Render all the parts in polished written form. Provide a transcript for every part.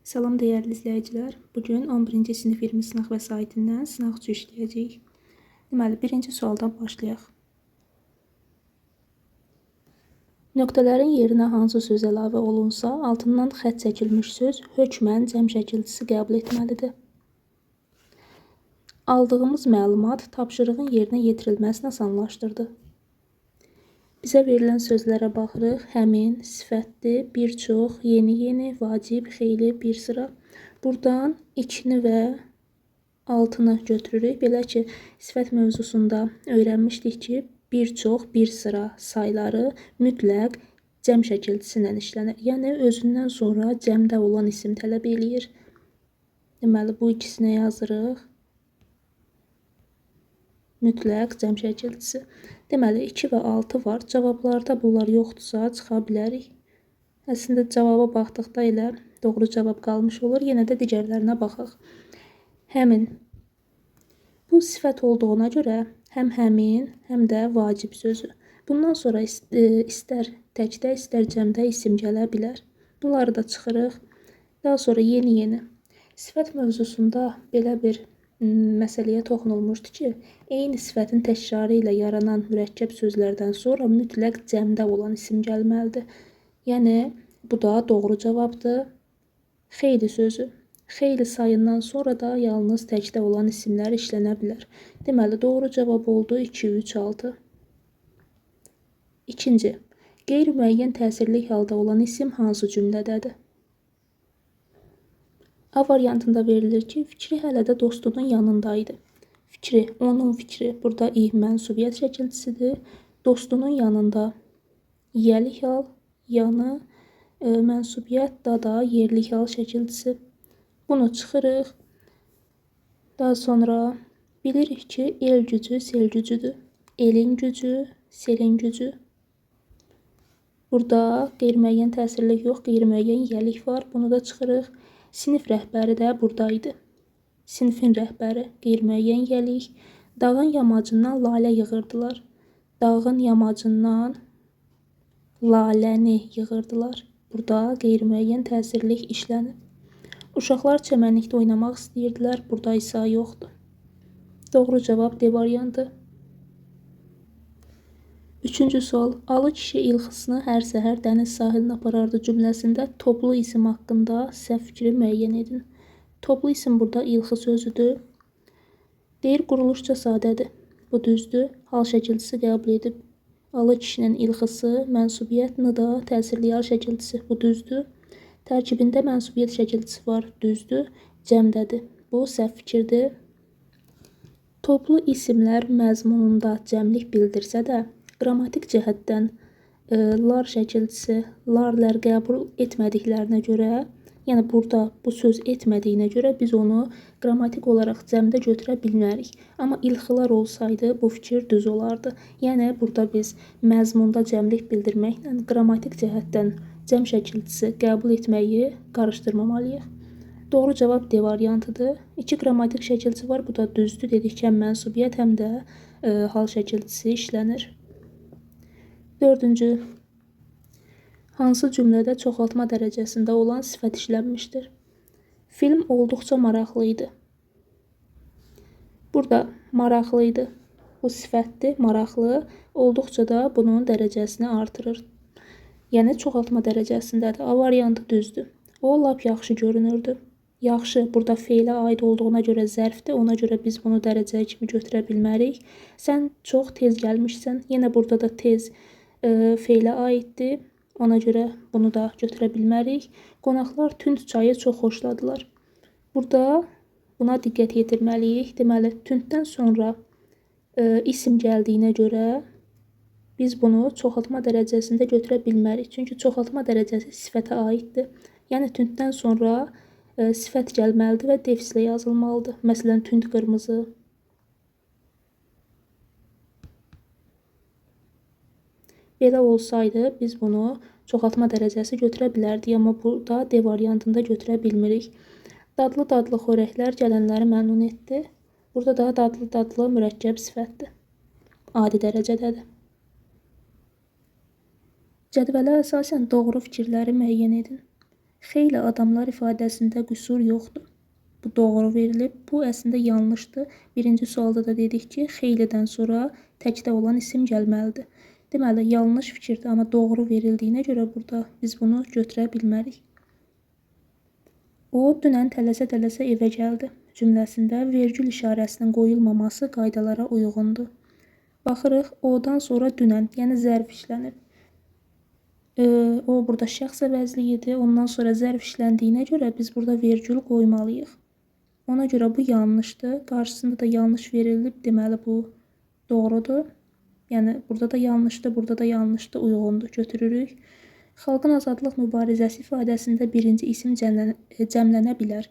Salam dəyərli izləyicilər. Bugün 11-ci sinif 20 sınaq vəsaitindən sınaq üçü işləyəcəyik. Deməli, birinci sualdan başlayaq. Nöqtələrin yerinə hansı söz əlavə olunsa, altından xətt çəkilmiş söz hökmən cəm şəkilçisi qəbul etməlidir. Aldığımız məlumat tapşırığın yerinə yetirilməsini asanlaşdırdı. Bizə verilən sözlərə baxırıq. Həmin, sifətli, bir çox, yeni, vacib, xeyli, bir sıra. Buradan 2-ni və 6-nı götürürük. Belə ki, sifət mövzusunda öyrənmişdik ki, bir çox, bir sıra sayları mütləq cəm şəkilçisi ilə işlənir. Yəni, özündən sonra cəmdə olan isim tələb eləyir. Deməli, bu ikisinə yazırıq. Mütləq cəm şəkilçisi. Deməli, 2 və 6 var. Cavablarda bunlar yoxdursa çıxa bilərik. Əslində, cavaba baxdıqda elə doğru cavab qalmış olur. Yenə də digərlərinə baxaq. Həmin. Bu sifət olduğuna görə həm həmin, həm də vacib sözü. Bundan sonra istər təkdə, istər cəmdə isim gələ bilər. Bunları da çıxırıq. Daha sonra yeni. Sifət mövzusunda belə bir məsələyə toxunulmuşdu ki, eyni sifətin təkrarı ilə yaranan mürəkkəb sözlərdən sonra mütləq cəmdə olan isim gəlməlidir. Yəni, bu da doğru cavabdır. Xeyli sözü. Xeyli sayından sonra da yalnız təkdə olan isimlər işlənə bilər. Deməli, doğru cavab oldu 2, 3, 6. İkinci. Qeyri-müəyyən təsirli halda olan isim hansı cümlədədir? A variantında verilir ki, fikri hələ də dostunun yanındaydı. Fikri, onun fikri. Burada i mənsubiyyət şəkilçisidir. Dostunun yanında yəlik hal, yanı, mənsubiyyət, da yerlik hal şəkilçisi. Bunu çıxırıq. Daha sonra bilirik ki, el gücü sel gücüdür. Elin gücü, selin gücü. Burada qeyri-müəyyən təsirlik yox, qeyri-müəyyən yəlik var. Bunu da çıxırıq. Sinif rəhbəri də buradaydı. Sinifin rəhbəri, qeyri-müəyyən yəlik. Dağın yamacından lalə yığırdılar. Dağın yamacından laləni yığırdılar. Burada qeyri-müəyyən təsirlik işlənib. Uşaqlar çəmənlikdə oynamaq istəyirdilər. Burada isə yoxdur. Doğru cavab D variantı. Üçüncü sual. Alı kişi ilxısını hər səhər dəniz sahilinə aparardı cümləsində toplu isim haqqında səhv fikri müəyyən edin. Toplu isim burada ilxı sözüdür. Deyir, quruluşca sadədir. Bu düzdür. Hal şəkilçisi qəbul edib. Alı kişinin ilxısı, mənsubiyyət, da təsirli hal şəkilçisi. Bu düzdür. Tərkibində mənsubiyyət şəkilçisi var. Düzdür. Cəmdədir. Bu səhv fikirdir. Toplu isimlər məzmununda cəmlik bildirsə də, qrammatik cəhətdən lar şəkilçisi, larlər qəbul etmədiklərinə görə, yəni burada bu söz etmədiyinə görə biz onu qrammatik olaraq cəmdə götürə bilmərik. Amma ilxılar olsaydı bu fikir düz olardı. Yəni burada biz məzmunda cəmlik bildirməklə qrammatik cəhətdən cəm şəkilçisi qəbul etməyi qarışdırmamalıyıq. Doğru cavab D variantıdır. 2 qrammatik şəkilçisi var. Bu da düzdür. Dedik ki, həm mənsubiyyət, həm də hal şəkilçisi işlənir. Dördüncü. Hansı cümlədə çoxaltma dərəcəsində olan sifət işlənmişdir? Film olduqca maraqlı idi. Burada maraqlı idi. Bu sifətdir, maraqlı. Olduqca da bunun dərəcəsini artırır. Yəni, çoxaltma dərəcəsindədir. A variantı düzdür. O, lap yaxşı görünürdü. Yaxşı, burada feilə aid olduğuna görə zərfdir. Ona görə biz bunu dərəcə kimi götürə bilmərik. Sən çox tez gəlmişsən. Yenə burada da tez feilə aiddir. Ona görə bunu da götürə bilmərik. Qonaqlar tünd çayı çox xoşladılar. Burada buna diqqət yetirməliyik. Deməli, tünddən sonra isim gəldiyinə görə biz bunu çoxaltma dərəcəsində götürə bilmərik. Çünki çoxaltma dərəcəsi sifətə aiddir. Yəni, tünddən sonra sifət gəlməlidir və defislə yazılmalıdır. Məsələn, tünd qırmızı. Belə olsaydı, biz bunu çoxaltma dərəcəsi götürə bilərdik, amma burada D variantında götürə bilmirik. Dadlı-dadlı xörəklər gələnləri məmnun etdi. Burada da dadlı-dadlı mürəkkəb sifətdir. Adi dərəcədədir. Cədvələ əsasən doğru fikirləri müəyyən edin. Xeyli adamlar ifadəsində qüsur yoxdur. Bu doğru verilib. Bu əslində yanlışdır. Birinci sualda da dedik ki, xeylidən sonra təkdə olan isim gəlməlidir. Deməli, yanlış fikirdir, amma doğru verildiyinə görə burada biz bunu götürə bilmərik. O dünən tələsə-tələsə evə gəldi cümləsində vergül işarəsinin qoyulmaması qaydalara uyğundur. Baxırıq, o-dan sonra dünən, yəni zərf işlənib. O burada şəxs əvəzliyidir. Ondan sonra zərf işləndiyinə görə biz burada vergül qoymalıyıq. Ona görə bu yanlışdır. Qarşısında da yanlış verilib. Deməli, bu doğrudur. Yəni, burada da yanlışdır, burada da yanlışdır, uyğundur. Götürürük. Xalqın azadlıq mübarizəsi ifadəsində birinci isim cəmlənə bilər.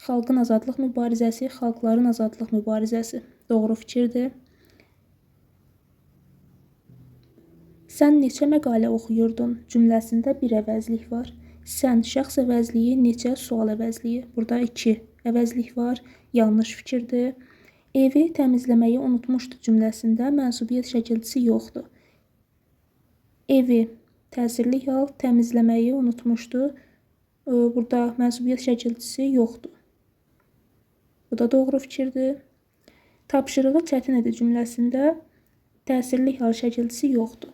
Xalqın azadlıq mübarizəsi, xalqların azadlıq mübarizəsi. Doğru fikirdir. Sən neçə məqalə oxuyurdun cümləsində bir əvəzlik var. Sən şəxs əvəzliyi, neçə sual əvəzliyi. Burada 2 əvəzlik var. Yanlış fikirdir. Evi təmizləməyi unutmuşdu cümləsində mənsubiyyət şəkilçisi yoxdur. Evi təsirli hal, təmizləməyi unutmuşdu. Burada mənsubiyyət şəkilçisi yoxdur. Bu da doğru fikirdir. Tapşırığı çətin idi cümləsində təsirli hal şəkilçisi yoxdur.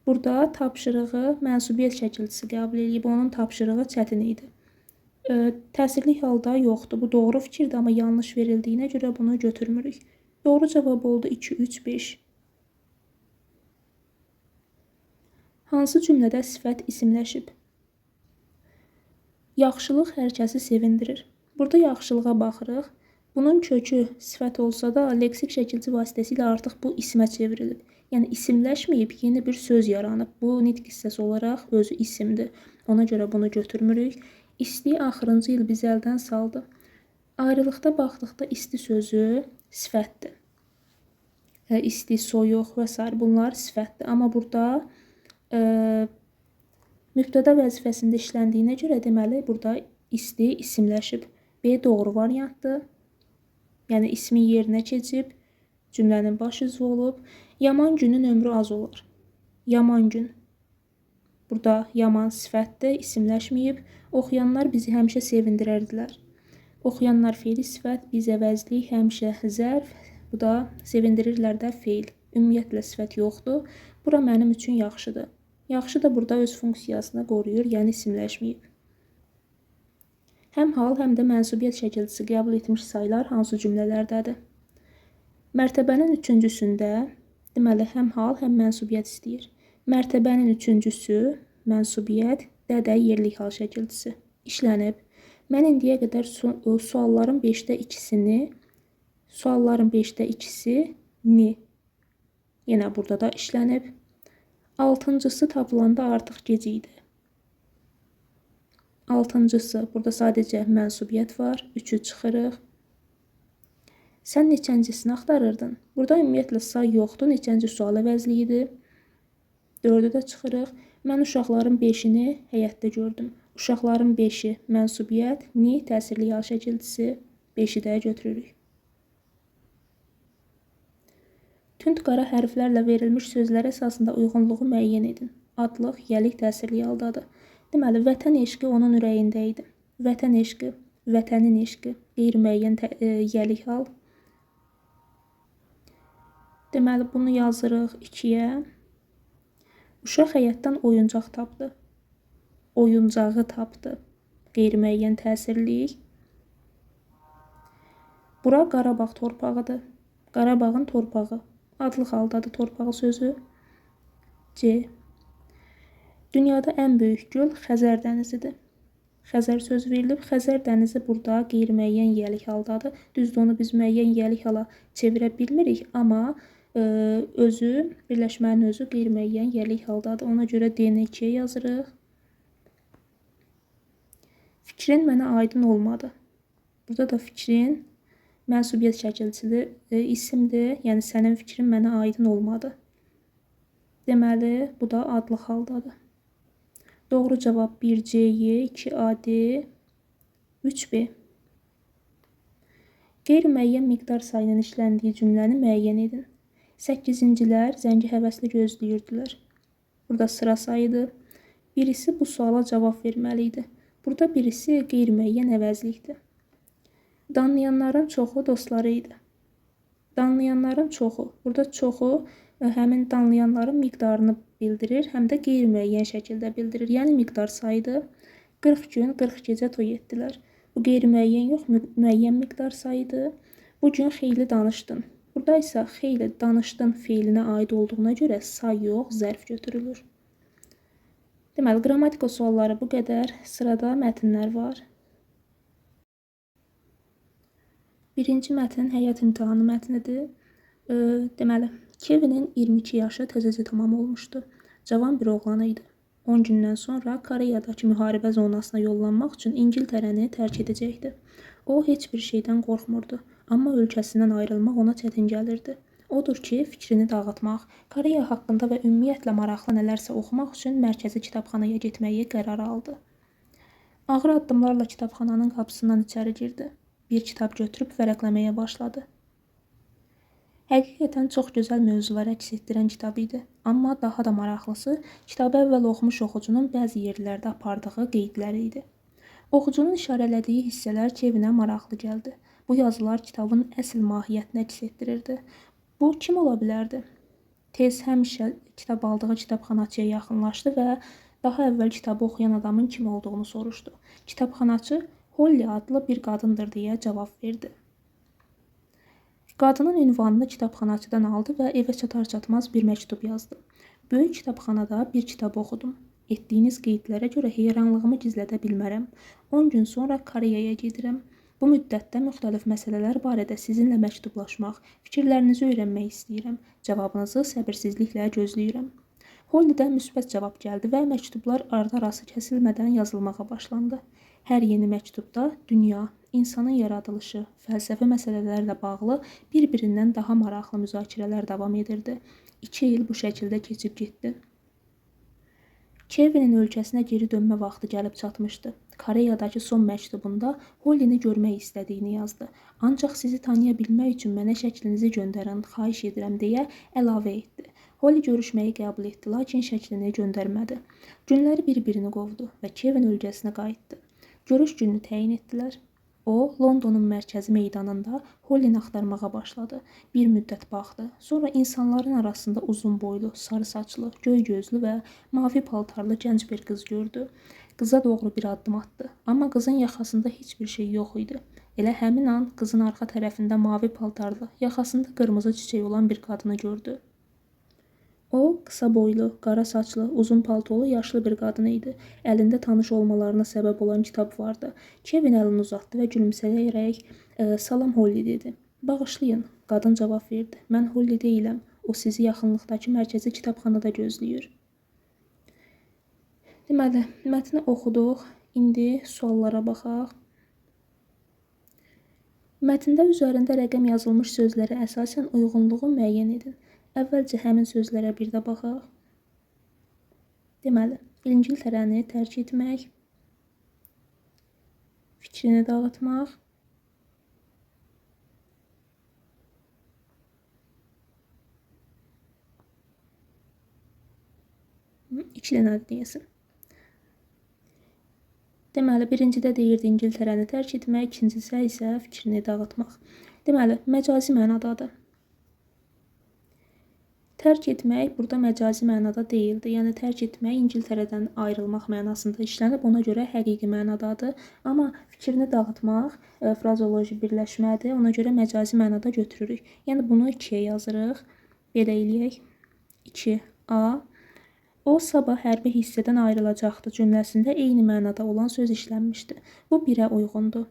Burada tapşırığı mənsubiyyət şəkilçisi qəbul edib, onun tapşırığı çətin idi. Təsirli halda yoxdur. Bu doğru fikirdir, amma yanlış verildiyinə görə bunu götürmürük. Doğru cavab oldu 2, 3, 5. Hansı cümlədə sifət isimləşib? Yaxşılıq hər kəsi sevindirir. Burada yaxşılığa baxırıq. Bunun kökü sifət olsa da, leksik şəkilçi vasitəsilə artıq bu ismə çevrilib. Yəni, isimləşməyib, yeni bir söz yaranıb. Bu, nitq hissəsi olaraq özü isimdir. Ona görə bunu götürmürük. İsti axırıncı il bizi əldən saldı. Ayrılıqda baxdıqda isti sözü sifətdir. İsti, soyuq və s. bunlar sifətdir. Amma burada mübtəda vəzifəsində işləndiyinə görə deməli, burada isti isimləşib. B doğru variantdır. Yəni, ismin yerinə keçib, cümlənin baş üzvü olub. Yaman günün ömrü az olar. Yaman gün. Burada yaman sifətdir, isimləşməyib. Oxuyanlar bizi həmişə sevindirərdilər. Oxuyanlar feili sifət, biz əvəzlik, həmişə zərf. Bu da sevindirirlər də feil. Ümumiyyətlə sifət yoxdur. Bura mənim üçün yaxşıdır. Yaxşı da burada öz funksiyasını qoruyur, yəni isimləşməyib. Həm hal, həm də mənsubiyyət şəkilçisi qəbul etmiş saylar hansı cümlələrdədir? Mərtəbənin üçüncüsündə deməli, həm hal, həm mənsubiyyət istəyir. Mərtəbənin üçüncüsü, mənsubiyyət, dədə yerlik hal şəkilçisi işlənib. Mən indiyə qədər sualların 5-də 2-sini yenə burada da işlənib. 6-cısı tapılanda artıq gec idi. 6-cısı, burada sadəcə mənsubiyyət var. 3-ü çıxırıq. Sən neçəncisini axtarırdın? Burada ümumiyyətlə say yoxdur. Neçənci sual əvəzliyidir. 4-ü də çıxırıq. Mən uşaqların 5-ini həyətdə gördüm. Uşaqların 5-i mənsubiyyət, ni təsirli hal şəkilçisi, 5-i də götürürük. Tünd qara hərflərlə verilmiş sözlər əsasında uyğunluğu müəyyən edin. Adlıq, yəlik təsirli haldadır. Deməli, vətən eşqi onun ürəyində idi. Vətən eşqi, vətənin eşqi, qeyri-müəyyən yəlik hal. Deməli, bunu yazırıq 2-yə. Uşaq həyətdən oyuncaq tapdı. Oyuncağı tapdı. Qeyri-müəyyən təsirlik. Bura Qarabağ torpağıdır. Qarabağın torpağı. Adlıq haldadır torpağı sözü. C. Dünyada ən böyük göl Xəzər dənizidir. Xəzər sözü verilib. Xəzər dənizi burada qeyri-müəyyən yəlik haldadır. Düzdür, onu biz müəyyən yəlik hala çevirə bilmirik, amma özü, birləşmənin özü qeyri-müəyyən yəlik haldadır. Ona görə D-ni 2-yə yazırıq. Fikrin mənə aydın olmadı. Burada da fikrin mənsubiyyət şəkilçisidir, isimdir. Yəni, sənin fikrin mənə aydın olmadı. Deməli, bu da adlıq haldadır. Doğru cavab 1C-Y, 2A-D, 3B. Qeyri-müəyyən miqdar sayının işləndiyi cümləni müəyyən edin. 8-cilər zəngi həvəsli gözləyirdilər. Burada sıra sayıdır. Birisi bu suala cavab verməli idi. Burada birisi qeyri-müəyyən əvəzlikdir. Danlayanların çoxu dostları idi. Danlayanların çoxu. Burada çoxu həmin danlayanların miqdarını bildirir, həm də qeyri-müəyyən şəkildə bildirir. Yəni miqdar sayıdır. 40 gün, 40 gecə toy etdilər. Bu qeyri-müəyyən yox, müəyyən miqdar sayıdır. Bu gün xeyli danışdın. Burada isə xeyli danışdın feilinə aid olduğuna görə say yox, zərf götürülür. Deməli, qrammatika sualları bu qədər. Sırada mətnlər var. Birinci mətn həyat imtahanı mətnidir. Deməli, Kevinin 22 yaşı təzəcə tamam olmuşdu. Cavan bir oğlan idi. 10 gündən sonra Koreyadakı müharibə zonasına yollanmaq üçün İngiltərəni tərk edəcəkdi. O, heç bir şeydən qorxmurdu. Amma ölkəsindən ayrılmaq ona çətin gəlirdi. Odur ki, fikrini dağıtmaq, Koreya haqqında və ümumiyyətlə maraqlı nələrsə oxumaq üçün mərkəzi kitabxanaya getməyi qərar aldı. Ağır addımlarla kitabxananın qapısından içəri girdi. Bir kitab götürüb vərəqləməyə başladı. Həqiqətən çox gözəl mövzular əks etdirən kitab idi. Amma daha da maraqlısı, kitabı əvvəl oxumuş oxucunun bəzi yerlərdə apardığı qeydləri idi. Oxucunun işarələdiyi hissələr Kevinə maraqlı gəldi. Bu yazılar kitabın əsl mahiyyətini əks etdirirdi. Bu kim ola bilərdi? Tez həmişə kitab aldığı kitabxanaçıya yaxınlaşdı və daha əvvəl kitabı oxuyan adamın kim olduğunu soruşdu. Kitabxanaçı Holly adlı bir qadındır deyə cavab verdi. Qadının ünvanını kitabxanaçıdan aldı və evə çatar-çatmaz bir məktub yazdı. Böyük kitabxanada bir kitab oxudum. Etdiyiniz qeydlərə görə heyranlığımı gizlədə bilmərəm. 10 gün sonra Koreyaya gedirəm. Bu müddətdə müxtəlif məsələlər barədə sizinlə məktublaşmaq, fikirlərinizi öyrənmək istəyirəm. Cavabınızı səbirsizliklə gözləyirəm. Holly'dən müsbət cavab gəldi və məktublar ardı-arası kəsilmədən yazılmağa başlandı. Hər yeni məktubda dünya, insanın yaradılışı, fəlsəfi məsələlərlə bağlı bir-birindən daha maraqlı müzakirələr davam edirdi. 2 il bu şəkildə keçib getdi. Kevinin ölkəsinə geri dönmə vaxtı gəlib çatmışdı. Koreyadakı son məktubunda Holly'ni görmək istədiyini yazdı. Ancaq sizi tanıya bilmək üçün mənə şəklinizi göndərin, xahiş edirəm deyə əlavə etdi. Holly görüşməyi qəbul etdi, lakin şəklini göndərmədi. Günləri bir-birini qovdu və Kevin ölkəsinə qayıtdı. Görüş gününü təyin etdilər. O, Londonun mərkəzi meydanında Holly'ni axtarmağa başladı. Bir müddət baxdı. Sonra insanların arasında uzun boylu, sarı saçlı, göy gözlü və mavi paltarlı gənc bir qız gördü. Qıza doğru bir addım atdı. Amma qızın yaxasında heç bir şey yox idi. Elə həmin an qızın arxa tərəfində mavi paltarlı, yaxasında qırmızı çiçək olan bir qadını gördü. O, qısa boylu, qara saçlı, uzun paltolu, yaşlı bir qadın idi. Əlində tanış olmalarına səbəb olan kitab vardı. Kevin əlini uzatdı və gülümsəyərək, salam Holly dedi. Bağışlayın, qadın cavab verdi. Mən Holly deyiləm. O sizi yaxınlıqdakı mərkəzi kitabxanada gözləyir. Deməli, mətni oxuduq. İndi suallara baxaq. Mətndə üzərində rəqəm yazılmış sözlərə əsasən uyğunluğu müəyyən edin. Əvvəlcə həmin sözlərə bir də baxaq. Deməli, İngiltərəni tərk etmək, fikrini dağıtmaq, İki dənə deyəsin. Deməli, birincidə deyirdi İngiltərəni tərk etmək, ikincisi isə fikrini dağıtmaq. Deməli, məcazi mənadadır. Tərk etmək burada məcazi mənada deyildi. Yəni, tərk etmək İngiltərədən ayrılmaq mənasında işlənib, ona görə həqiqi mənadadır. Amma fikrini dağıtmaq frazoloji birləşmədir, ona görə məcazi mənada götürürük. Yəni, bunu 2-yə yazırıq. Belə eləyək. 2A. O, sabah hərbi hissədən ayrılacaqdı cümləsində eyni mənada olan söz işlənmişdi. Bu 1-ə uyğundur.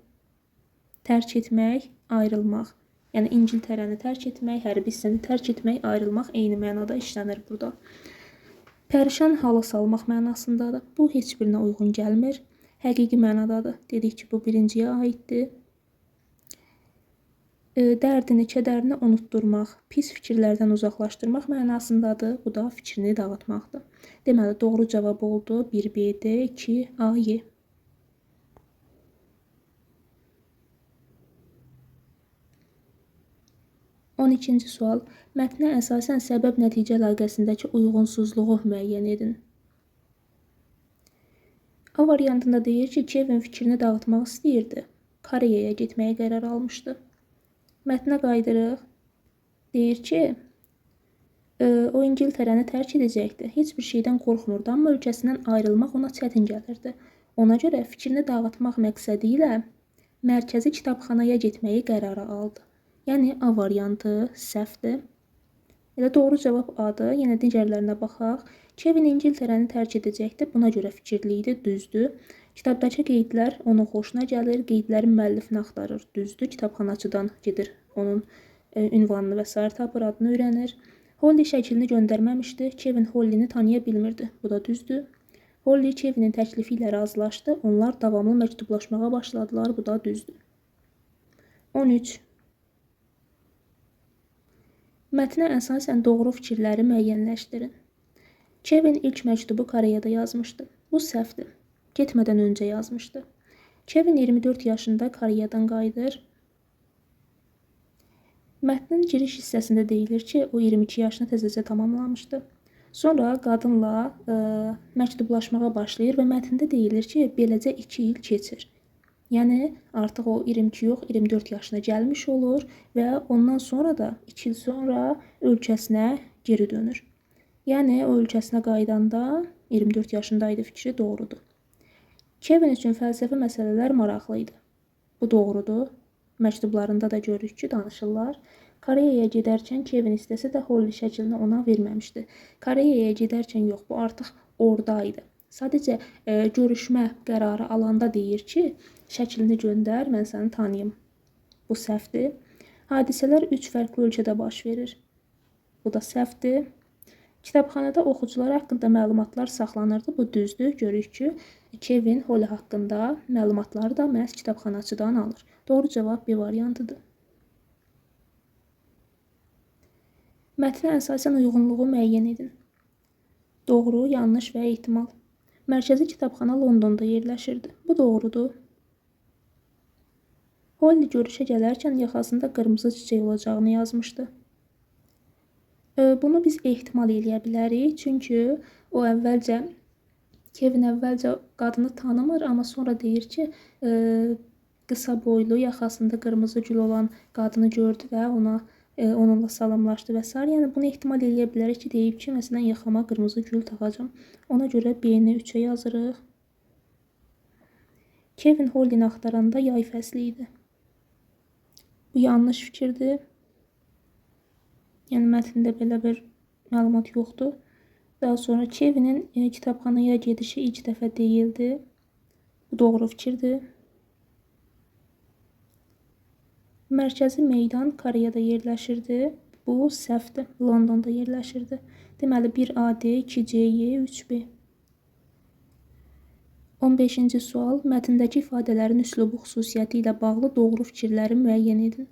Tərk etmək, ayrılmaq. Yəni, İngiltərəni tərk etmək, hərbi hissəni tərk etmək, ayrılmaq eyni mənada işlənir burada. Pərişan hala salmaq mənasındadır. Bu, heç birinə uyğun gəlmir. Həqiqi mənadadır. Dedik ki, bu birinciyə aiddir. Dərdini, kədərini unutdurmaq, pis fikirlərdən uzaqlaşdırmaq mənasındadır. Bu da fikrini dağıtmaqdır. Deməli, doğru cavab oldu 1B-D, 2A-Y. 12-ci sual. Mətnə əsasən səbəb-nəticə əlaqəsindəki uyğunsuzluğu müəyyən edin. A variantında deyir ki, Kevin fikrini dağıtmaq istəyirdi. Koreyaya getməyə qərar almışdı. Mətnə qaydırıq. Deyir ki, o İngiltərəni tərk edəcəkdi. Heç bir şeydən qorxmurdu, amma ölkəsindən ayrılmaq ona çətin gəlirdi. Ona görə fikrini dağıtmaq məqsədi ilə mərkəzi kitabxanaya getməyi qərara aldı. Yəni A variantı səhvdir. Elə doğru cavab A-dır. Yenə digərlərinə baxaq. Kevin İngiltərəni tərk edəcəkdi. Buna görə fikirli idi. Düzdür. Kitabdakı qeydlər onun xoşuna gəlir. Qeydlərin müəllifini axtarır. Düzdür. Kitabxanaçıdan gedir. Onun ünvanını və s. tapır, adını öyrənir. Holly şəklini göndərməmişdi. Kevin Hollini tanıya bilmirdi. Bu da düzdür. Holly Kevinin təklifi ilə razılaşdı. Onlar davamlı məktublaşmağa başladılar. Bu da düzdür. 13. Mətnə əsasən doğru fikirləri müəyyənləşdirin. Kevin ilk məktubu Koreyada yazmışdı. Bu səhvdir. Getmədən öncə yazmışdı. Kevin 24 yaşında Koreyadan qayıdır. Mətnin giriş hissəsində deyilir ki, o 22 yaşını təzəcə tamamlamışdı. Sonra qadınla məktublaşmağa başlayır və mətndə deyilir ki, beləcə 2 il keçir. Yəni, artıq o 22 yox, 24 yaşına gəlmiş olur və ondan sonra da 2 il sonra ölkəsinə geri dönür. Yəni, o ölkəsinə qaydanda 24 yaşındaydı fikri doğrudur. Kevin üçün fəlsəfi məsələlər maraqlı idi. Bu doğrudur. Məktublarında da görürük ki, danışırlar. Koreyaya gedərkən Kevin istəsə də Holly şəklini ona verməmişdi. Koreyaya gedərkən yox, bu artıq oradaydı. Sadəcə görüşmə qərarı alanda deyir ki, şəklini göndər, mən səni tanıyım. Bu səhvdir. Hadisələr 3 fərqli ölkədə baş verir. Bu da səhvdir. Kitabxanada oxucular haqqında məlumatlar saxlanırdı. Bu düzdür. Görürük ki, Kevin Holly haqqında məlumatları da məhz kitabxanaçıdan alır. Doğru cavab B variantıdır. Mətnə əsasən uyğunluğu müəyyən edin. Doğru, yanlış və ehtimal. Mərkəzi kitabxana Londonda yerləşirdi. Bu doğrudur. Holly görüşə gələrkən yaxasında qırmızı çiçək olacağını yazmışdı. Bunu biz ehtimal eləyə bilərik. Çünki Kevin əvvəlcə qadını tanımır, amma sonra deyir ki, qısa boylu, yaxasında qırmızı gül olan qadını gördü və onunla salamlaşdı və s. Yəni, bunu ehtimal eləyə bilərik ki, deyib ki, məsələn, yaxama qırmızı gül taxacam. Ona görə B-ni 3-ə yazırıq. Kevin Hollini axtaranda yay fəsli idi. Bu yanlış fikirdir. Yəni, mətndə belə bir məlumat yoxdur. Daha sonra Kevinin kitabxanaya gedişi ilk dəfə deyildi. Bu doğru fikirdir. Mərkəzi meydan Koreyada yerləşirdi. Bu səhvdir. Londonda yerləşirdi. Deməli, 1A-D, 2C-Y, 3B. 15-ci sual. Mətndəki ifadələrin üslubu xüsusiyyəti ilə bağlı doğru fikirləri müəyyən edin.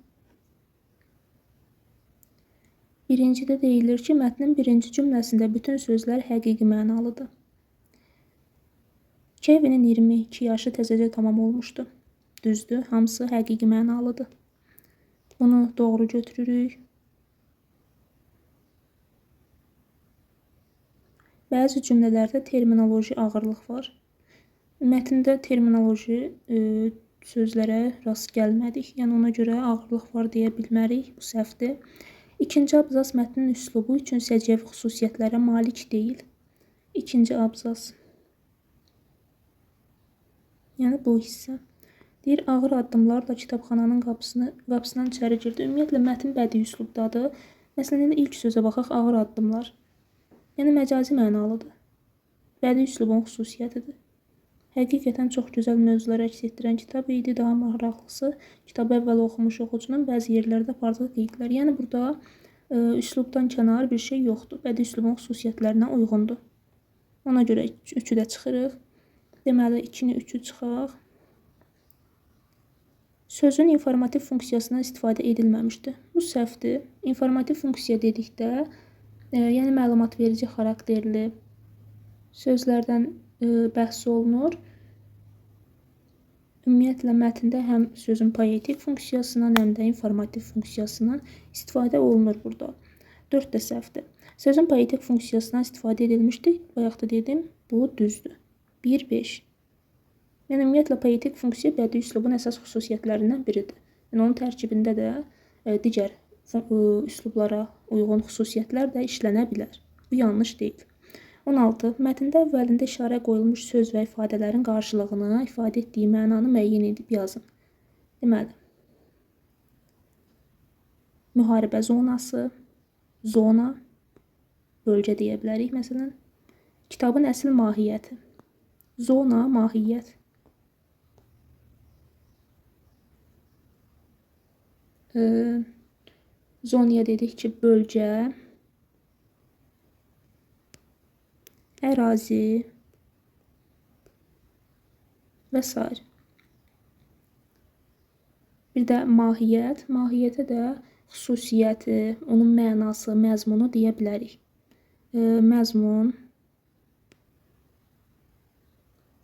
Birincidə deyilir ki, mətnin birinci cümləsində bütün sözlər həqiqi mənalıdır. Kevinin 22 yaşı təzəcə tamam olmuşdu. Düzdür, hamısı həqiqi mənalıdır. Bunu doğru götürürük. Bəzi cümlələrdə terminoloji ağırlıq var. Mətndə terminoloji sözlərə rast gəlmədik. Yəni, ona görə ağırlıq var deyə bilmərik. Bu səhvdir. İkinci abzas mətnin üslubu üçün səciyyəvi xüsusiyyətlərə malik deyil. İkinci abzas. Yəni, bu hissə. Deyir, ağır addımlarla kitabxananın qapısından içəri girdi. Ümumiyyətlə, mətn bədii üslubdadır. Məsələn, ilk sözə baxaq, ağır addımlar. Yəni, məcazi mənalıdır. Bədii üslubun xüsusiyyətidir. Həqiqətən çox gözəl mövzular əks etdirən kitab idi. Daha maraqlısı, kitabı əvvəl oxumuş oxucunun bəzi yerlərdə artıq qeydlər. Yəni, burada üslubdan kənar bir şey yoxdur. Bədii üslubun xüsusiyyətlərinə uyğundur. Ona görə 3-ü də çıxırıq. Deməli, 2-ni 3-ü çıxaq. Sözün informativ funksiyasından istifadə edilməmişdir. Bu səhvdir. İnformativ funksiya dedikdə, yəni məlumat verici xarakterli sözlərdən bəhs olunur. Ümumiyyətlə, mətndə həm sözün poetik funksiyasından, həm də informativ funksiyasından istifadə olunur burada. 4 də səhvdir. Sözün poetik funksiyasından istifadə edilmişdir. Bayaq da dedim, bu düzdür. 1-5. Yəni ümumiyyətlə poetik funksiya bədii üslubun əsas xüsusiyyətlərindən biridir. Yəni onun tərkibində də digər üslublara uyğun xüsusiyyətlər də işlənə bilər. Bu yanlış deyil. 16. Mətndə əvvəlində işarə qoyulmuş söz və ifadələrin qarşılığını, ifadə etdiyi mənanı müəyyən edib yazın. Deməli, müharibə zonası, zona, bölgə deyə bilərik məsələn. Kitabın əsl mahiyyəti. Zona, mahiyyət. Zonaya dedik ki, bölgə, ərazi və s. Bir də mahiyyət. Mahiyyətə də xüsusiyyəti, onun mənası, məzmunu deyə bilərik. Məzmun,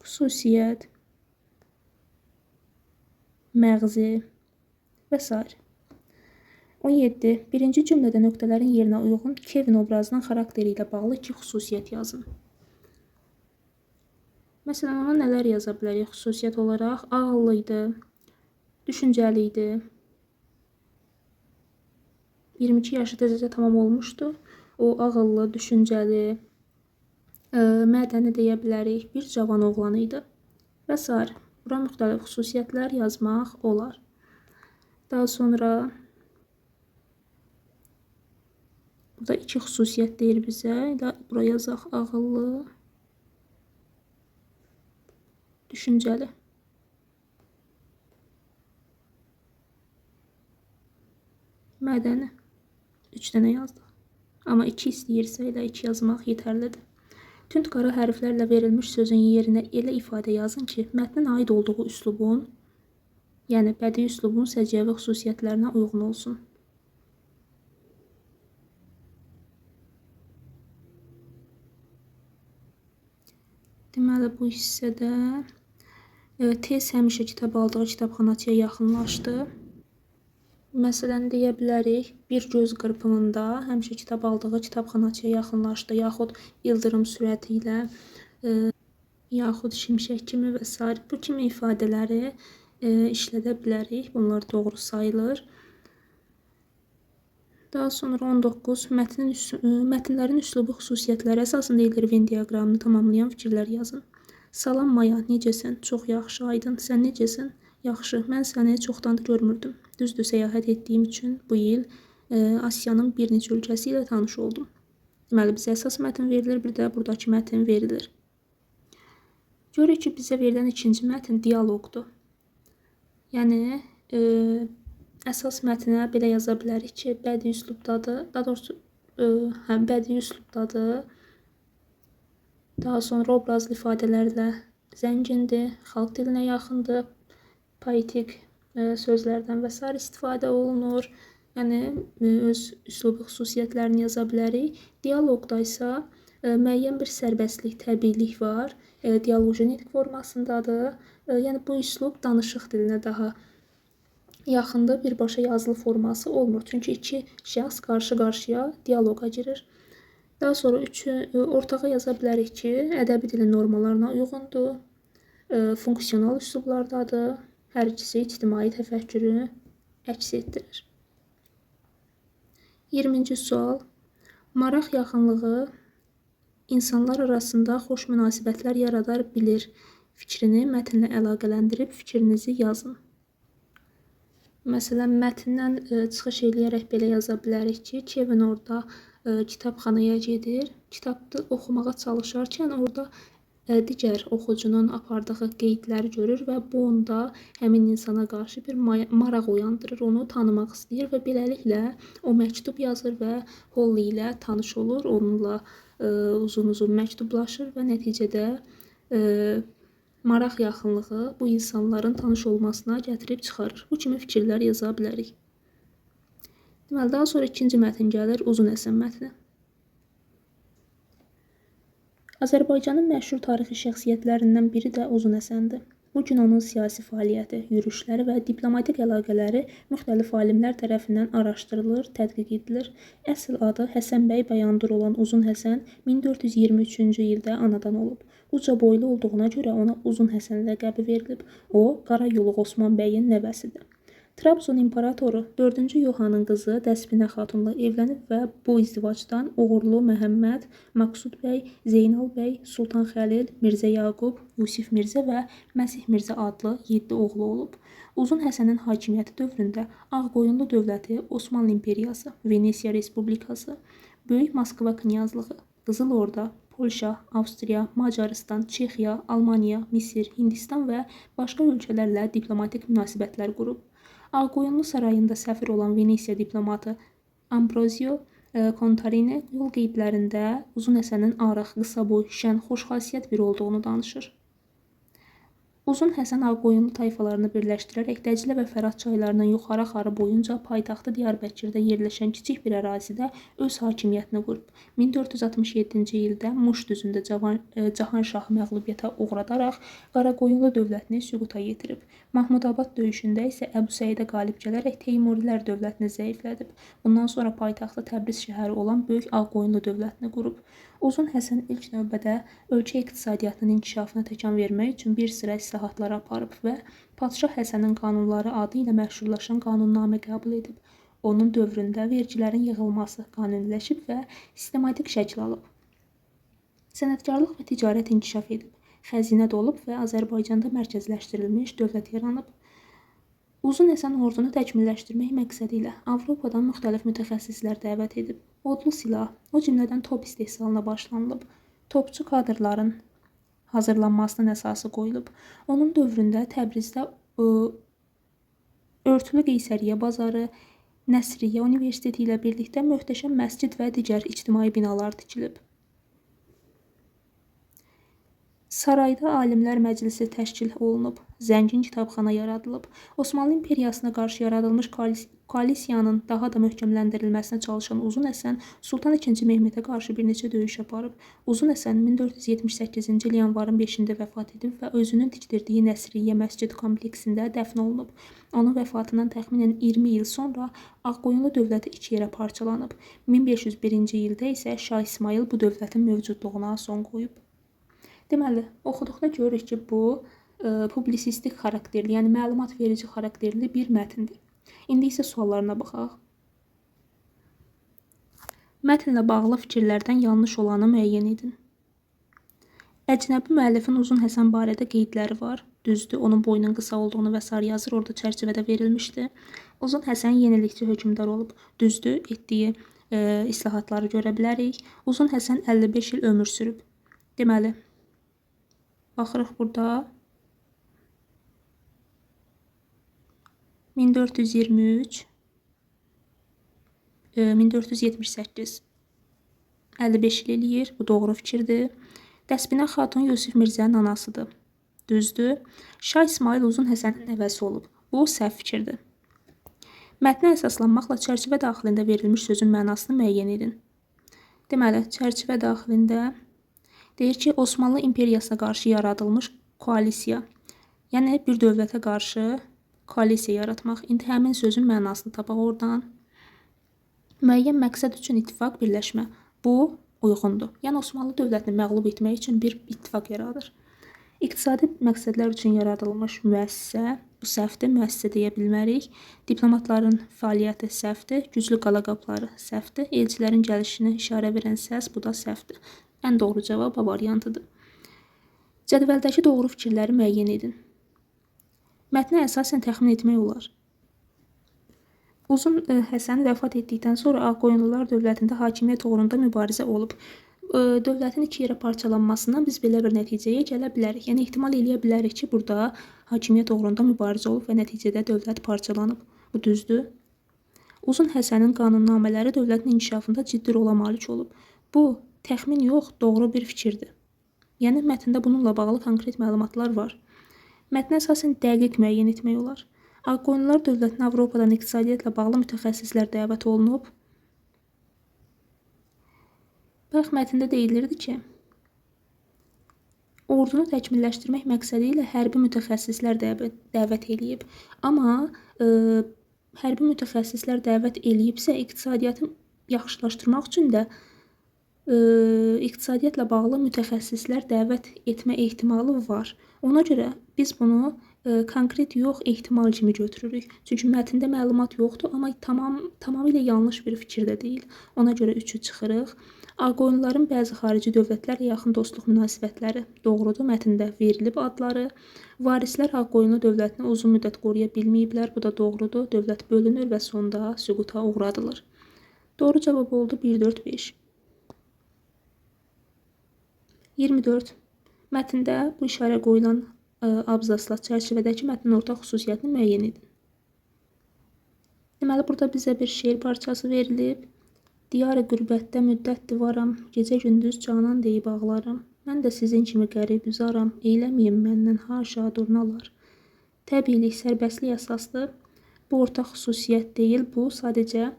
xüsusiyyət, məğzi və s. 17. Birinci cümlədə nöqtələrin yerinə uyğun Kevin obrazının xarakteri ilə bağlı 2 xüsusiyyət yazın. Məsələn, ona nələr yaza bilərik xüsusiyyət olaraq? Ağıllı idi, düşüncəli idi. 22 yaşı təzəcə tamam olmuşdu. O ağıllı, düşüncəli, mədəni deyə bilərik. Bir cavan oğlan idi və s. Bura müxtəlif xüsusiyyətlər yazmaq olar. Daha sonra burada 2 xüsusiyyət deyir bizə. Bura yazaq ağıllı, düşüncəli. Mədəni. 3 dənə yazdıq. Amma 2 istəyirsə elə 2 yazmaq yetərlidir. Tünd qara hərflərlə verilmiş sözün yerinə elə ifadə yazın ki, mətnin aid olduğu üslubun, yəni bədii üslubun səciyyəvi xüsusiyyətlərinə uyğun olsun. Deməli, bu hissədə tez həmişə kitab aldığı kitabxanaçıya yaxınlaşdı. Məsələn, deyə bilərik, bir göz qırpımında həmişə kitab aldığı kitabxanaçıya yaxınlaşdı, yaxud ildırım sürəti ilə, yaxud şimşək kimi və s. Bu kimi ifadələri işlədə bilərik. Bunlar doğru sayılır. Daha sonra 19. Mətnlərin üslubu xüsusiyyətləri əsasında edilir Venn diaqramını tamamlayan fikirlər yazın. Salam Maya, necəsən? Çox yaxşı, Aydın. Sən necəsən? Yaxşı, mən səni çoxdandır görmürdüm. Düzdür, səyahət etdiyim üçün bu il Asiyanın bir neçə ölkəsi ilə tanış oldum. Deməli, bizə əsas mətn verilir, bir də buradakı mətn verilir. Görürük ki, bizə verilən ikinci mətn dialoqdur. Yəni, əsas mətnə belə yaza bilərik ki, bədii üslubdadır. Daha doğrusu, bədii üslubdadır. Daha sonra obrazlı ifadələrlə zəngindir, xalq dilinə yaxındır, poetik sözlərdən və s. istifadə olunur. Yəni, öz üslubu xüsusiyyətlərini yaza bilərik. Dialoqda isə müəyyən bir sərbəstlik, təbiilik var. Dialoji nitq formasındadır. Yəni, bu üslub danışıq dilinə daha yaxındır. Birbaşa yazılı forması olmur. Çünki 2 şəxs qarşı-qarşıya dialoqa girir. Daha sonra ortağa yaza bilərik ki, ədəbi dilin normalarına uyğundur. Funksional üslublardadır. Hər ikisi ictimai təfəkkürü əks etdirir. 20-ci sual. Maraq yaxınlığı insanlar arasında xoş münasibətlər yaradar bilir. Fikrini mətnlə əlaqələndirib fikrinizi yazın. Məsələn, mətndən çıxış eləyərək belə yaza bilərik ki, Kevin orada kitabxanaya gedir. Kitabda oxumağa çalışarkən orada digər oxucunun apardığı qeydləri görür və bu onda həmin insana qarşı bir maraq uyandırır, onu tanımaq istəyir və beləliklə o məktub yazır və Holly ilə tanış olur, onunla uzun-uzun məktublaşır və nəticədə maraq yaxınlığı bu insanların tanış olmasına gətirib çıxarır. Bu kimi fikirlər yaza bilərik. Deməli, daha sonra ikinci mətn gəlir, uzun əsən mətni. Azərbaycanın məşhur tarixi şəxsiyyətlərindən biri də Uzun Həsəndir. Bu gün onun siyasi fəaliyyəti, yürüşləri və diplomatik əlaqələri müxtəlif alimlər tərəfindən araşdırılır, tədqiq edilir. Əsl adı Həsən bəy Bayandur olan Uzun Həsən 1423-cü ildə anadan olub. Uca boylu olduğuna görə ona Uzun Həsən ləqəbi verilib. O, Qarayoluq Osman bəyin nəvəsidir. Trabzon imperatoru 4-cü Yohanın qızı Dəspinə xatunla evlənib və bu izdivacdan Uğurlu Məhəmməd, Maqsud bəy, Zeynal bəy, Sultan Xəlil, Mirzə Yaqub, Yusif Mirzə və Məsih Mirzə adlı 7 oğlu olub. Uzun Həsənin hakimiyyəti dövründə Ağqoyunlu dövləti, Osmanlı İmperiyası, Venesiya Respublikası, Böyük Moskva Knyazlığı, Qızıl Orda, Polşa, Avstriya, Macaristan, Çexiya, Almaniya, Misir, Hindistan və başqa ölkələrlə diplomatik münasibətlər qurub. Ağqoyunlu sarayında səfir olan Venesiya diplomatı Ambrozio Contarini yol qeydlərində Uzun Həsənin arıq, qısa boy, şən, xoşxasiyyət biri olduğunu danışır. Uzun Həsən Ağqoyunlu tayfalarını birləşdirərək Dəclə və Fərat çaylarının yuxarı axarı boyunca paytaxtı Diyarbəkirdə yerləşən kiçik bir ərazidə öz hakimiyyətini qurub. 1467-ci ildə Muş düzündə Cahanşahı məğlubiyyətə uğradaraq Qaraqoyunlu dövlətini süquta yetirib. Mahmudabad döyüşündə isə Əbu Səidə qalib gələrək Teymurilər dövlətini zəiflədib. Bundan sonra paytaxtı Təbriz şəhəri olan Böyük Ağqoyunlu dövlətini qurub. Uzun Həsən ilk növbədə ölkə iqtisadiyyatının inkişafına təkan vermək üçün bir sıra islahatlar aparıb və Padşah Həsənin qanunları adı ilə məşhurlaşan qanunnamə qəbul edib. Onun dövründə vergilərin yığılması qanuniləşib və sistematik şəkil alıb. Sənətkarlıq və ticarət inkişaf edib. Xəzinə dolub və Azərbaycanda mərkəzləşdirilmiş dövlət yaranıb. Uzun Həsən ordunu təkmilləşdirmək məqsədi ilə Avropadan müxtəlif mütəxəssislər dəvət edib. Odlu silah, o cümlədən top istehsalına başlanılıb. Topçu kadrların hazırlanmasının əsası qoyulub. Onun dövründə Təbrizdə örtülü Qeysəriyyə bazarı, Nəsriyyə Universiteti ilə birlikdə möhtəşəm məscid və digər ictimai binalar tikilib. Sarayda Alimlər Məclisi təşkil olunub, zəngin kitabxana yaradılıb. Osmanlı İmperiyasına qarşı yaradılmış koalisiyanın daha da möhkəmləndirilməsinə çalışan Uzun Həsən Sultan II. Mehmetə qarşı bir neçə döyüş aparıb. Uzun Həsən 1478-ci il yanvarın 5-də vəfat edib və özünün tikdirdiyi Nəsriyyə məscid kompleksində dəfn olunub. Onun vəfatından təxminən 20 il sonra Ağqoyunlu dövləti iki yerə parçalanıb. 1501-ci ildə isə Şah İsmayıl bu dövlətin mövcudluğuna son qoyub. Deməli, oxuduqda görürük ki, bu publisistik xarakterli, yəni məlumat verici xarakterli bir mətndir. İndi isə suallarına baxaq. Mətnlə bağlı fikirlərdən yanlış olanı müəyyən edin. Əcnəbi müəllifin Uzun Həsən barədə qeydləri var. Düzdür, onun boyunun qısa olduğunu və s. yazır, orada çərçivədə verilmişdir. Uzun Həsən yenilikçi hökmdar olub. Düzdür, etdiyi islahatları görə bilərik. Uzun Həsən 55 il ömür sürüb. Deməli, baxırıq burada 1423 1478 55 il eləyir. Bu doğru fikirdir. Dəspinə xatun Yusif Mirzənin anasıdır. Düzdür. Şah İsmayıl Uzun Həsənin nəvəsi olub. Bu səhv fikirdir. Mətnə əsaslanmaqla çərçivə daxilində verilmiş sözün mənasını müəyyən edin. Deməli, çərçivə daxilində deyir ki, Osmanlı İmperiyasına qarşı yaradılmış koalisiya, yəni bir dövlətə qarşı koalisiya yaratmaq. İndi həmin sözün mənasını tapaq oradan. Müəyyən məqsəd üçün ittifaq, birləşmə. Bu uyğundur. Yəni Osmanlı dövlətini məğlub etmək üçün bir ittifaq yaradır. İqtisadi məqsədlər üçün yaradılmış müəssisə, bu səhvdir, müəssisə deyə bilmərik. Diplomatların fəaliyyəti səhvdir, güclü qala qapıları səhvdir, elçilərin gəlişini işarə verən səs, bu da səhvdir. Ən doğru cavab A variantıdır. Cədvəldəki doğru fikirləri müəyyən edin. Mətnə əsasən təxmin etmək olar. Uzun Həsən vəfat etdikdən sonra Ağqoyunlular dövlətində hakimiyyət uğrunda mübarizə olub. Dövlətin iki yerə parçalanmasından biz belə bir nəticəyə gələ bilərik. Yəni ehtimal eləyə bilərik ki, burada hakimiyyət uğrunda mübarizə olub və nəticədə dövlət parçalanıb. Bu düzdür. Uzun Həsənin qanunnamələri dövlətin inkişafında ciddi rola malik olub. Bu təxmin yox, doğru bir fikirdir. Yəni mətndə bununla bağlı konkret məlumatlar var. Mətnə əsasən dəqiq müəyyən etmək olar. Ağqoyunlular dövlətinə Avropadan iqtisadiyyatla bağlı mütəxəssislər dəvət olunub. Bax, mətndə deyilirdi ki, ordunu təkmilləşdirmək məqsədi ilə hərbi mütəxəssislər dəvət eləyib. Amma hərbi mütəxəssislər dəvət eləyibsə, iqtisadiyyatı yaxşılaşdırmaq üçün də iqtisadiyyatla bağlı mütəxəssislər dəvət etmə ehtimalı var. Ona görə biz bunu konkret yox, ehtimal kimi götürürük. Çünki mətndə məlumat yoxdur, amma tamamilə yanlış bir fikir də deyil. Ona görə 3-ü çıxırıq. Ağqoyunluların bəzi xarici dövlətlərlə yaxın dostluq münasibətləri doğrudur, mətndə verilib adları. Varislər Ağqoyunlu dövlətini uzun müddət qoruya bilməyiblər, bu da doğrudur. Dövlət bölünür və sonda süquta uğradılır. Doğru cavab oldu 1, 4, 5. 24. Mətndə bu işarə qoyulan abzasla çərçivədəki mətnin ortaq xüsusiyyətini müəyyən edin. Deməli, burada bizə bir şeir parçası verilib. Diyarı qürbətdə müddətdir varam, gecə gündüz canan deyib ağlaram. Mən də sizin kimi qərib üzaram, eyləməyin məndən haşa durnalar. Təbiilik, sərbəstlik əsaslı. Bu ortaq xüsusiyyət deyil, bu sadəcə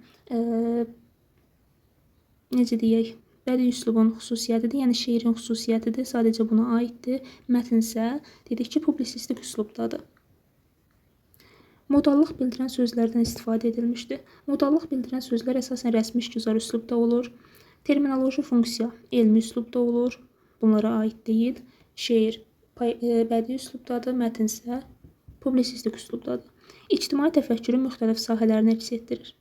necə deyək, bədii üslubun xüsusiyyətidir, yəni şeirin xüsusiyyətidir, sadəcə buna aiddir. Mətn isə dedik ki, publisistik üslubdadır. Modallıq bildirən sözlərdən istifadə edilmişdir. Modallıq bildirən sözlər əsasən rəsmi işgüzar üslubda olur. Terminoloji funksiya elmi üslubda olur. Bunlara aid deyil. Şeir bədii üslubdadır, mətn isə publisistik üslubdadır. İctimai təfəkkürün müxtəlif sahələrini əks etdirir.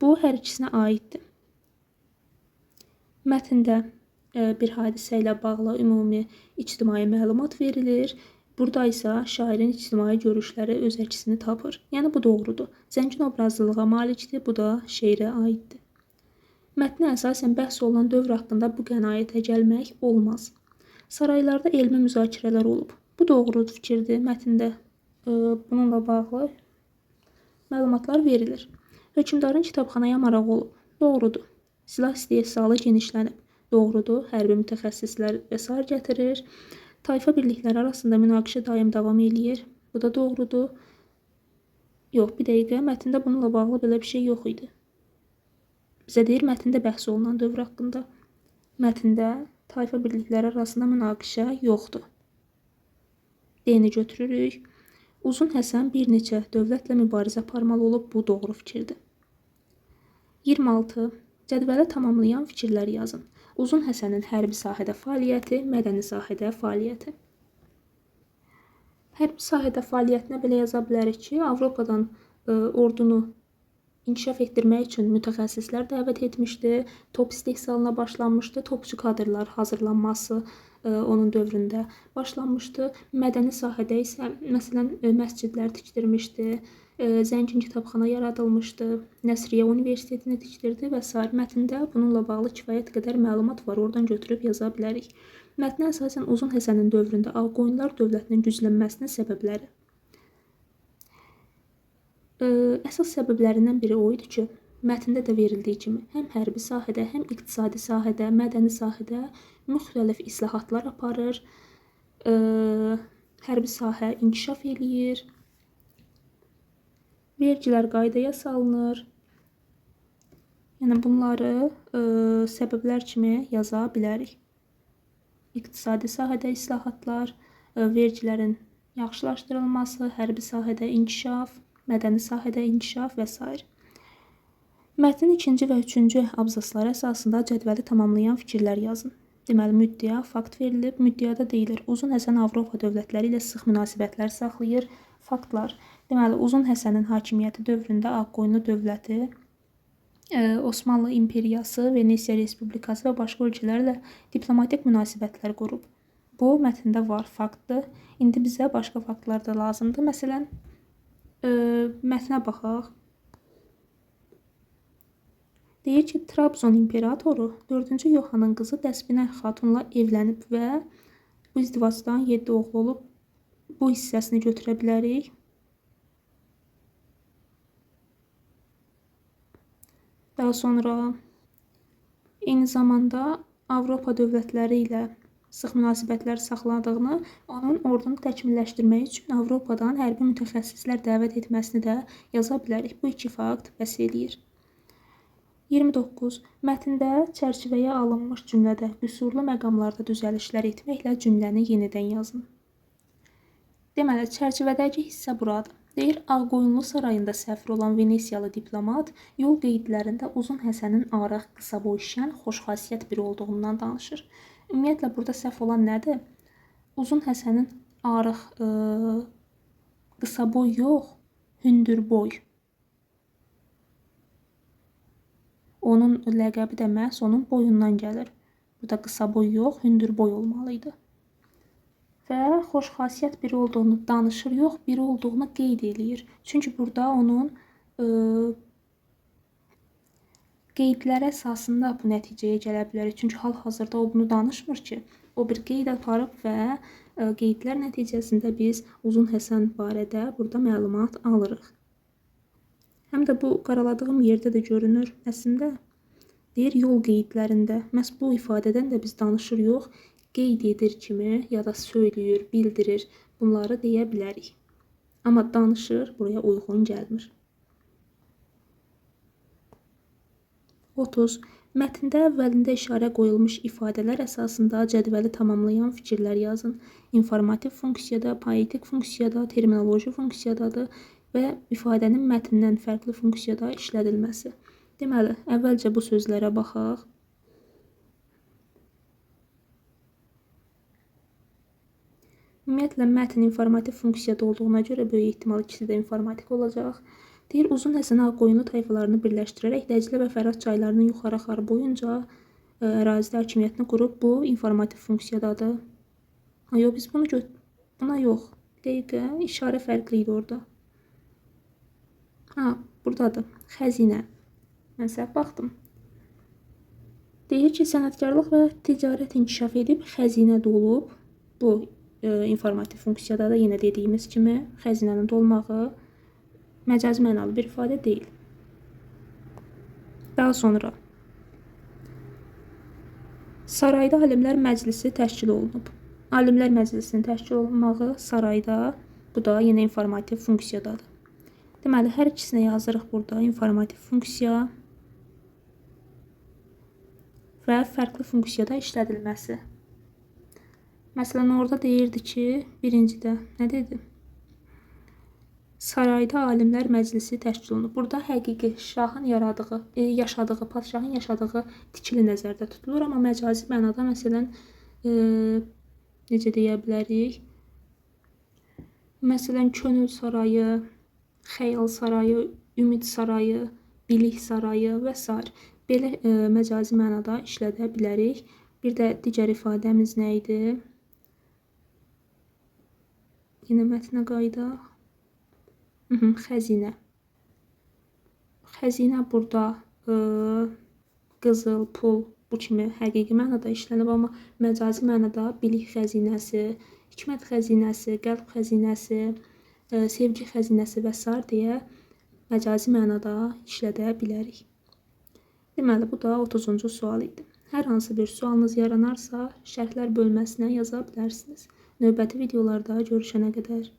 Bu, hər ikisinə aiddir. Mətndə bir hadisə ilə bağlı ümumi ictimai məlumat verilir. Burada isə şairin ictimai görüşləri öz əksini tapır. Yəni, bu doğrudur. Zəngin obrazlılığa malikdir, bu da şeirə aiddir. Mətnə əsasən bəhs olunan dövr haqqında bu qənaətə gəlmək olmaz. Saraylarda elmi müzakirələr olub. Bu doğru fikirdir. Mətndə bununla bağlı məlumatlar verilir. Hökmdarın kitabxanaya marağı olub. Doğrudur. Silah istehsalı genişlənib. Doğrudur. Hərbi mütəxəssislər və s. gətirir. Tayfa birlikləri arasında münaqişə daim davam eləyir. Bu da doğrudur. Yox, bir dəqiqə. Mətndə bununla bağlı belə bir şey yox idi. Bizə deyir, mətndə bəhs olunan dövr haqqında. Mətndə tayfa birlikləri arasında münaqişə yoxdur. D-ni götürürük. Uzun Həsən bir neçə dövlətlə mübarizə aparmalı olub. Bu doğru fikirdir. 26. Cədvələ tamamlayan fikirlər yazın. Uzun Həsənin hərbi sahədə fəaliyyəti, mədəni sahədə fəaliyyəti. Hərbi sahədə fəaliyyətinə belə yaza bilərik ki, Avropadan ordunu inkişaf etdirmək üçün mütəxəssislər dəvət etmişdi. Top istehsalına başlanmışdı. Topçu kadrlar hazırlanması onun dövründə başlanmışdı. Mədəni sahədə isə məsələn məscidlər tikdirmişdi. Zəngin kitabxana yaradılmışdı. Nəsriyyə Universitetini tikdirdi və s. Mətndə bununla bağlı kifayət qədər məlumat var. Oradan götürüb yaza bilərik. Mətnə əsasən Uzun Həsənin dövründə Ağqoyunlular dövlətinin güclənməsinin səbəbləri. Əsas səbəblərindən biri o idi ki, mətndə də verildiyi kimi həm hərbi sahədə, həm iqtisadi sahədə, mədəni sahədə müxtəlif islahatlar aparır. Hərbi sahə inkişaf eləyir. Vergilər qaydaya salınır. Yəni, bunları səbəblər kimi yaza bilərik. İqtisadi sahədə islahatlar, vergilərin yaxşılaşdırılması, hərbi sahədə inkişaf, mədəni sahədə inkişaf və s. Mətnin 2-ci və 3-cü abzasları əsasında cədvəli tamamlayan fikirlər yazın. Deməli, müddəa, fakt verilib. Müddəada deyilir, Uzun Həsən Avropa dövlətləri ilə sıx münasibətlər saxlayır. Faktlar. Deməli, Uzun Həsənin hakimiyyəti dövründə Ağqoyunlu dövləti, Osmanlı İmperiyası, Venesiya Respublikası və başqa ölkələrlə diplomatik münasibətlər qurub. Bu, mətndə var faktdır. İndi bizə başqa faktlar da lazımdır. Məsələn, mətnə baxaq. Deyir ki, Trabzon imperatoru 4-cü Yoxanın qızı Dəsbinə xatunla evlənib və bu izdivacdan 7 oğlu olub. Bu hissəsini götürə bilərik. Daha sonra eyni zamanda Avropa dövlətləri ilə sıx münasibətlər saxladığını, onun ordunu təkmilləşdirmək üçün Avropadan hərbi mütəxəssislər dəvət etməsini də yaza bilərik. Bu iki fakt bəs eləyir. 29. Mətndə çərçivəyə alınmış cümlədə qüsurlu məqamlarda düzəlişlər etməklə cümləni yenidən yazın. Deməli, çərçivədəki hissə buradır. Deyir, Ağqoyunlu sarayında səfir olan Venesiyalı diplomat yol qeydlərində Uzun Həsənin arıq, qısa boy, şən, xoşxasiyyət biri olduğundan danışır. Ümumiyyətlə, burada səhv olan nədir? Uzun Həsənin arıq, qısa boy yox, hündür boy. Onun ləqəbi də məhz onun boyundan gəlir. Burada qısa boy yox, hündür boy olmalıydı. Və xoşxasiyyət biri olduğunu danışır, yox, biri olduğunu qeyd eləyir. Çünki burada onun qeydlər əsasında bu nəticəyə gələ bilər. Çünki hal-hazırda o bunu danışmır ki, o bir qeyd aparıb və qeydlər nəticəsində biz Uzun Həsən barədə burada məlumat alırıq. Həm də bu qaraladığım yerdə də görünür. Əslində, deyir, yol qeydlərində. Məhz bu ifadədən də biz danışır, yox, qeyd edir kimi ya da söyləyir, bildirir. Bunları deyə bilərik. Amma danışır buraya uyğun gəlmir. 30. Mətndə əvvəlində işarə qoyulmuş ifadələr əsasında cədvəli tamamlayan fikirlər yazın. İnformativ funksiyada, poetik funksiyada, terminoloji funksiyadadır və ifadənin mətndən fərqli funksiyada işlədilməsi. Deməli, əvvəlcə bu sözlərə baxaq. Ümumiyyətlə, mətn informativ funksiyada olduğuna görə böyük ehtimal ikisi də informatik olacaq. Deyir, Uzun Həsən Ağqoyunlu tayfalarını birləşdirərək Dəclə və Fərat çaylarının yuxarı axarı boyunca ərazidə hakimiyyətini qurub. Bu informativ funksiyadadır. Yox, biz bunu buna yox. Dəqiqə, işarə fərqli idi orada. Buradadır. Xəzinə. Mən səhv baxdım. Deyir ki, sənətkarlıq və ticarət inkişaf edib, xəzinə dolub. Bu informativ funksiyada da yenə dediyimiz kimi xəzinənin dolmağı məcazi mənalı bir ifadə deyil. Daha sonra sarayda Alimlər Məclisi təşkil olunub. Alimlər Məclisinin təşkil olunmağı sarayda, bu da yenə informativ funksiyadadır. Deməli, hər ikisinə yazırıq burada informativ funksiya və fərqli funksiyada işlədilməsi. Məsələn, orada deyirdi ki, birincidə nə dedi? Sarayda Alimlər Məclisi təşkil olunub. Burada həqiqi şahın yaşadığı, padşahın yaşadığı tikili nəzərdə tutulur. Amma məcazi mənada, məsələn, necə deyə bilərik? Məsələn, Könül sarayı, Xəyal sarayı, Ümid sarayı, Bilik sarayı və s. Belə məcazi mənada işlədə bilərik. Bir də digər ifadəmiz nə idi? Yenə mətnə qaydaq. Xəzinə. Xəzinə burada qızıl, pul bu kimi həqiqi mənada işlənib, amma məcazi mənada bilik xəzinəsi, hikmət xəzinəsi, qəlb xəzinəsi, sevgi xəzinəsi və s. deyə məcazi mənada işlədə bilərik. Deməli, bu da 30-cu sual idi. Hər hansı bir sualınız yaranarsa, şərhlər bölməsinə yaza bilərsiniz. Növbəti videolarda görüşənə qədər